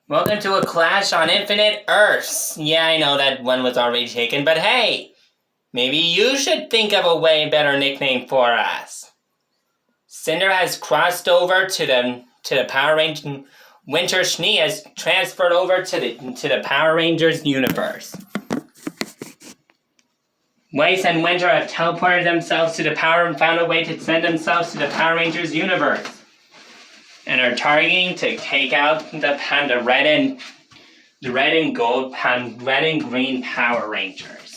Welcome to a clash on Infinite Earths. Yeah, I know that one was already taken, but hey, maybe you should think of a way better nickname for us. Cinder has crossed over to the Power Rangers. Winter Schnee has transferred over to the Power Rangers universe. Weiss and Winter have teleported themselves to the Power and found a way to send themselves to the Power Rangers universe, and are targeting to take out the red and green Power Rangers.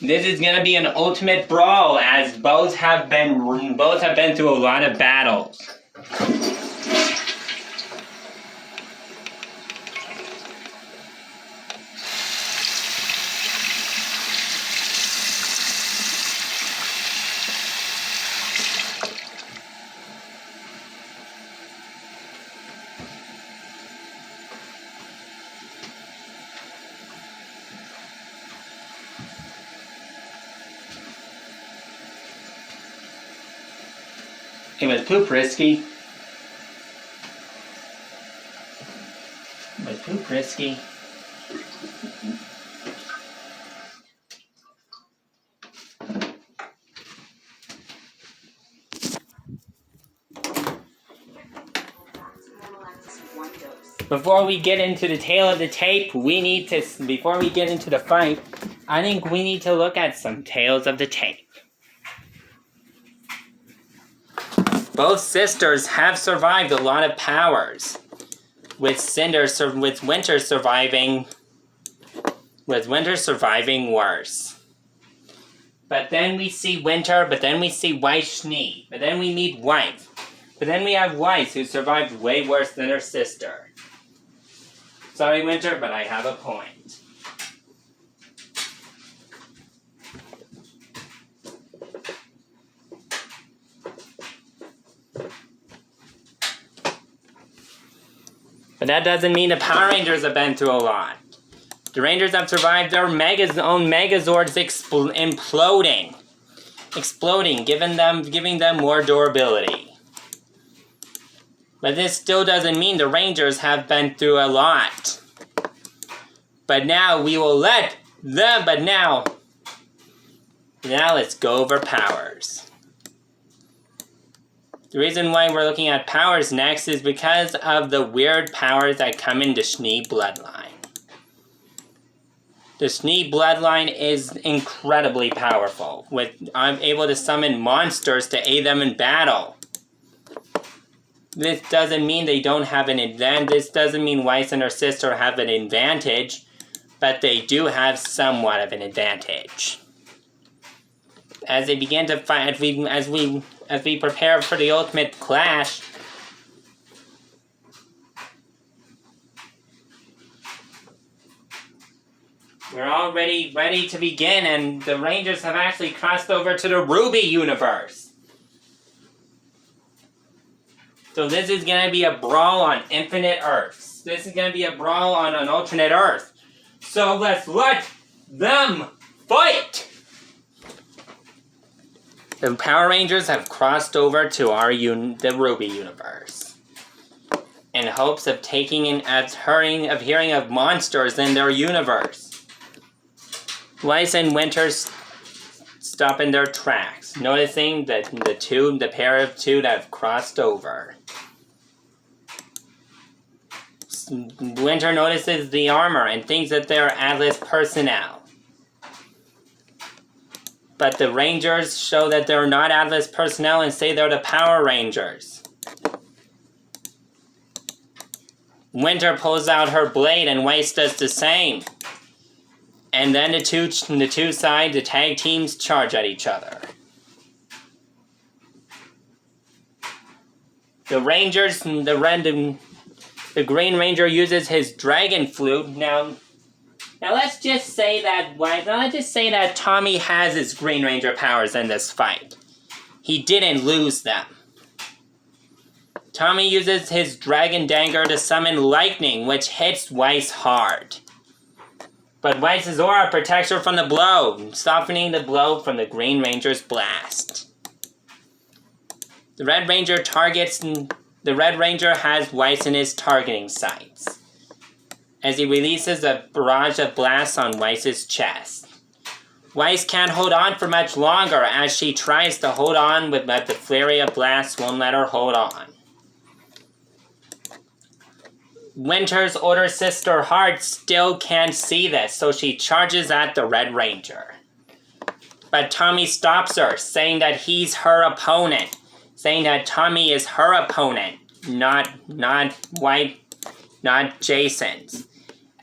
This is gonna be an ultimate brawl, as both have been through a lot of battles. It was poop risky. Before we get into the tail of the tape, before we get into the fight, I think we need to look at some tails of the tape. Both sisters have survived a lot of powers, with Winter surviving worse. But then we see Winter, but then we see Weiss Schnee, but then we meet Weiss. But then we have Weiss, who survived way worse than her sister. Sorry, Winter, but I have a point. But that doesn't mean the Power Rangers have been through a lot. The Rangers have survived their own Megazords exploding, giving them more durability. But this still doesn't mean the Rangers have been through a lot. But now we will let them. But now let's go over powers. The reason why we're looking at powers next is because of the weird powers that come in the Schnee bloodline. The Schnee bloodline is incredibly powerful. I'm able to summon monsters to aid them in battle. This doesn't mean they don't have an advantage. This doesn't mean Weiss and her sister have an advantage, but they do have somewhat of an advantage. As they begin to fight, as we prepare for the ultimate clash, we're all ready to begin, and the Rangers have actually crossed over to the Ruby universe. So this is going to be a brawl on Infinite Earths. This is going to be a brawl on an alternate Earth. So let's let them fight! The Power Rangers have crossed over to the Ruby universe, in hopes of hearing of monsters in their universe. Weiss and Winter stop in their tracks, noticing that the pair of two that have crossed over. Winter notices the armor and thinks that they're Atlas personnel. But the Rangers show that they're not Atlas personnel and say they're the Power Rangers. Winter pulls out her blade and Weiss does the same. And then the tag teams charge at each other. The Green Ranger uses his dragon flute. Now let's just say that Tommy has his Green Ranger powers in this fight. He didn't lose them. Tommy uses his Dragon Dagger to summon lightning, which hits Weiss hard. But Weiss's aura protects her from the blow, softening the blow from the Green Ranger's blast. The Red Ranger targets The Red Ranger has Weiss in his targeting sights as he releases a barrage of blasts on Weiss's chest. Weiss can't hold on for much longer as she tries to hold on, but the flurry of blasts won't let her hold on. Winter's older sister Heart still can't see this, so she charges at the Red Ranger. But Tommy stops her, saying that he's her opponent. Saying that Tommy is her opponent, not Jason's.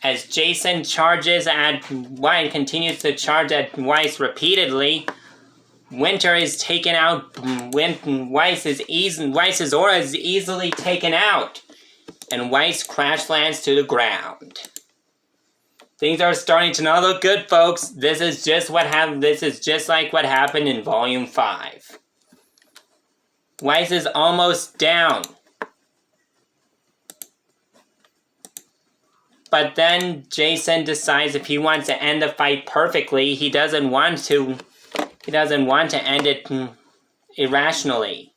As Jason charges at Weiss, continues to charge at Weiss repeatedly, Winter is taken out. Weiss's aura is easily taken out, and Weiss crash lands to the ground. Things are starting to not look good, folks. This is just what happened. This is just like what happened in Volume 5. Weiss is almost down. But then Jason decides if he wants to end the fight perfectly, he doesn't want to end it irrationally.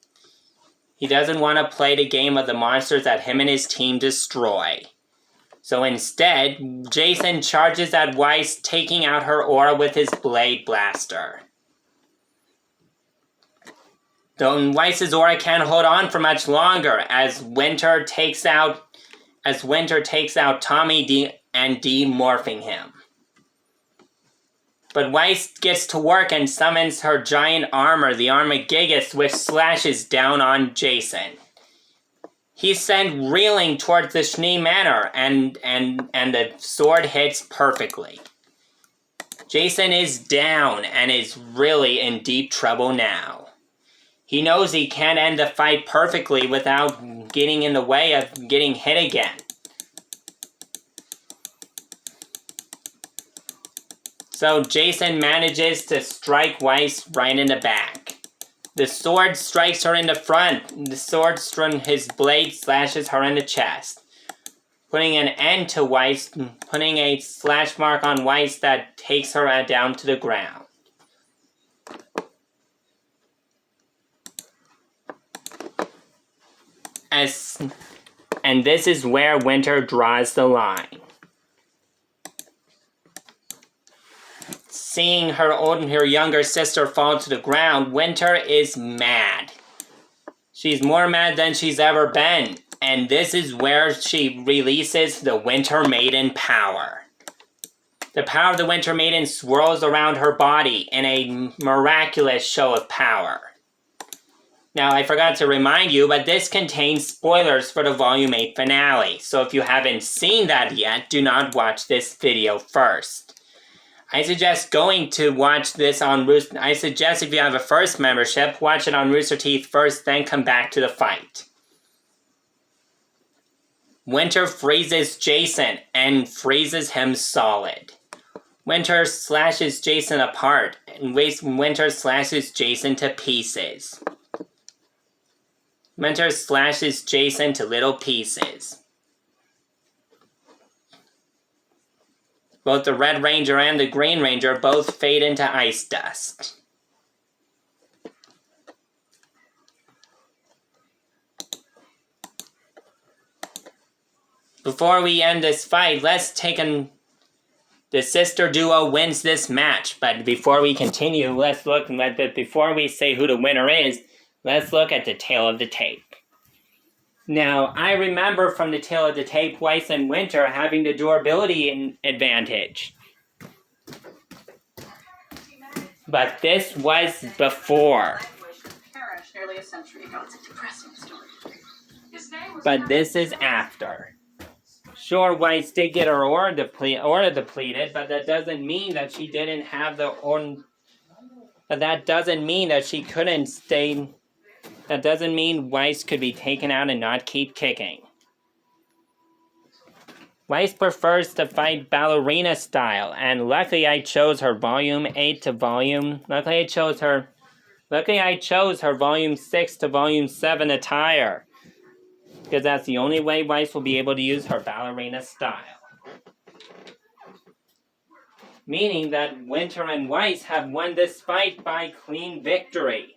He doesn't want to play the game of the monsters that him and his team destroy. So instead, Jason charges at Weiss, taking out her aura with his blade blaster. Though Weiss's aura can't hold on for much longer as Winter takes out Tommy and demorphing him. But Weiss gets to work and summons her giant armor, the Armagigas, which slashes down on Jason. He's sent reeling towards the Schnee Manor, and the sword hits perfectly. Jason is down and is really in deep trouble now. He knows he can't end the fight perfectly without getting in the way of getting hit again. So Jason manages to strike Weiss right in the back. The sword strikes her in the front. His blade slashes her in the chest, putting an end to Weiss, putting a slash mark on Weiss that takes her down to the ground. And this is where Winter draws the line. Seeing her younger sister fall to the ground, Winter is mad. She's more mad than she's ever been, and this is where she releases the Winter Maiden power. The power of the Winter Maiden swirls around her body in a miraculous show of power. Now, I forgot to remind you, but this contains spoilers for the Volume 8 finale, so if you haven't seen that yet, do not watch this video first. I suggest going to watch this on Rooster... I suggest if you have a first membership, watch it on Rooster Teeth first, then come back to the fight. Winter freezes Jason and freezes him solid. Winter slashes Jason apart, and Winter slashes Jason to pieces. Winter slashes Jason to little pieces. Both the Red Ranger and the Green Ranger both fade into ice dust. Before we end this fight, the sister duo wins this match. But before we continue, before we say who the winner is, let's look at the tail of the tape. Now, I remember from the tail of the tape, Weiss and Winter having the durability advantage. But this was before. But this is after. Sure, Weiss did get her aura depleted, but that doesn't mean that she didn't have the aura. But that doesn't mean that she couldn't stay. That doesn't mean Weiss could be taken out and not keep kicking. Weiss prefers to fight ballerina style, and luckily I chose her Volume 8 to Volume... Luckily I chose her Volume 6 to Volume 7 attire, because that's the only way Weiss will be able to use her ballerina style. Meaning that Winter and Weiss have won this fight by clean victory.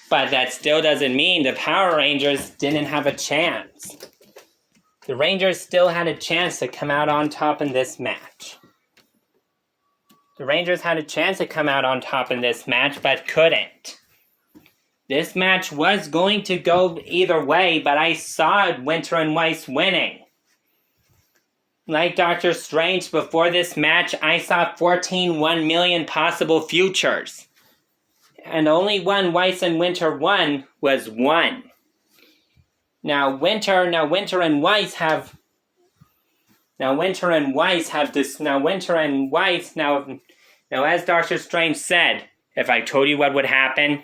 But that still doesn't mean the Power Rangers didn't have a chance. The Rangers still had a chance to come out on top in this match. The Rangers had a chance to come out on top in this match, but couldn't. This match was going to go either way, but I saw Winter and Weiss winning. Like Doctor Strange, before this match, I saw 14 1 million possible futures. And only one Weiss and Winter won was 1. Now Winter and Weiss, as Doctor Strange said, if I told you what would happen,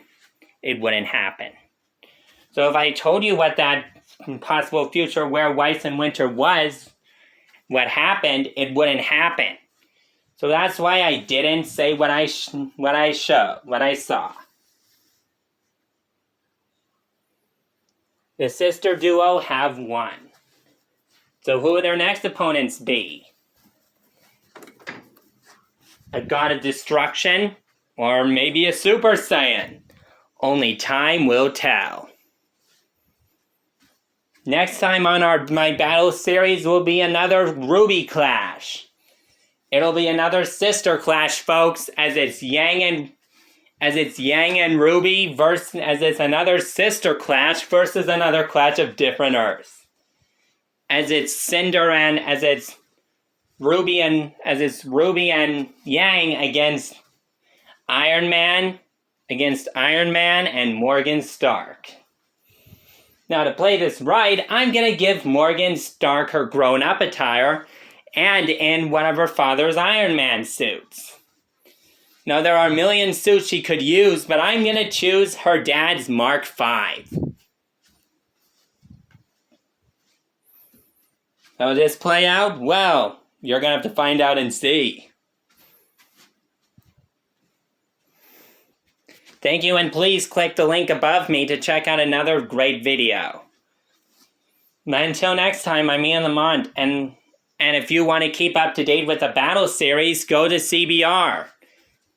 it wouldn't happen. So if I told you what that possible future where Weiss and Winter was, what happened, it wouldn't happen. So that's why I didn't say what I saw. The sister duo have won. So who will their next opponents be? A god of destruction? Or maybe a Super Saiyan? Only time will tell. Next time on my battle series will be another Ruby clash. It'll be another sister clash, folks, as it's Yang and Ruby versus as it's another sister clash versus another clash of different Earths. As it's Ruby and Yang against Iron Man and Morgan Stark. Now, to play this right, I'm going to give Morgan Stark her grown-up attire and in one of her father's Iron Man suits. Now, there are a million suits she could use, but I'm going to choose her dad's Mark V. How will this play out? Well, you're going to have to find out and see. Thank you, and please click the link above me to check out another great video. But until next time, I'm Ian Lamont, and if you want to keep up to date with the battle series, go to CBR.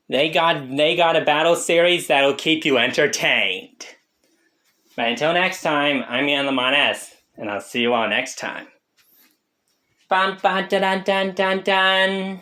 They got a battle series that'll keep you entertained. But until next time, I'm Ian Lamont S, and I'll see you all next time. Bum ba da dun dun dun dun.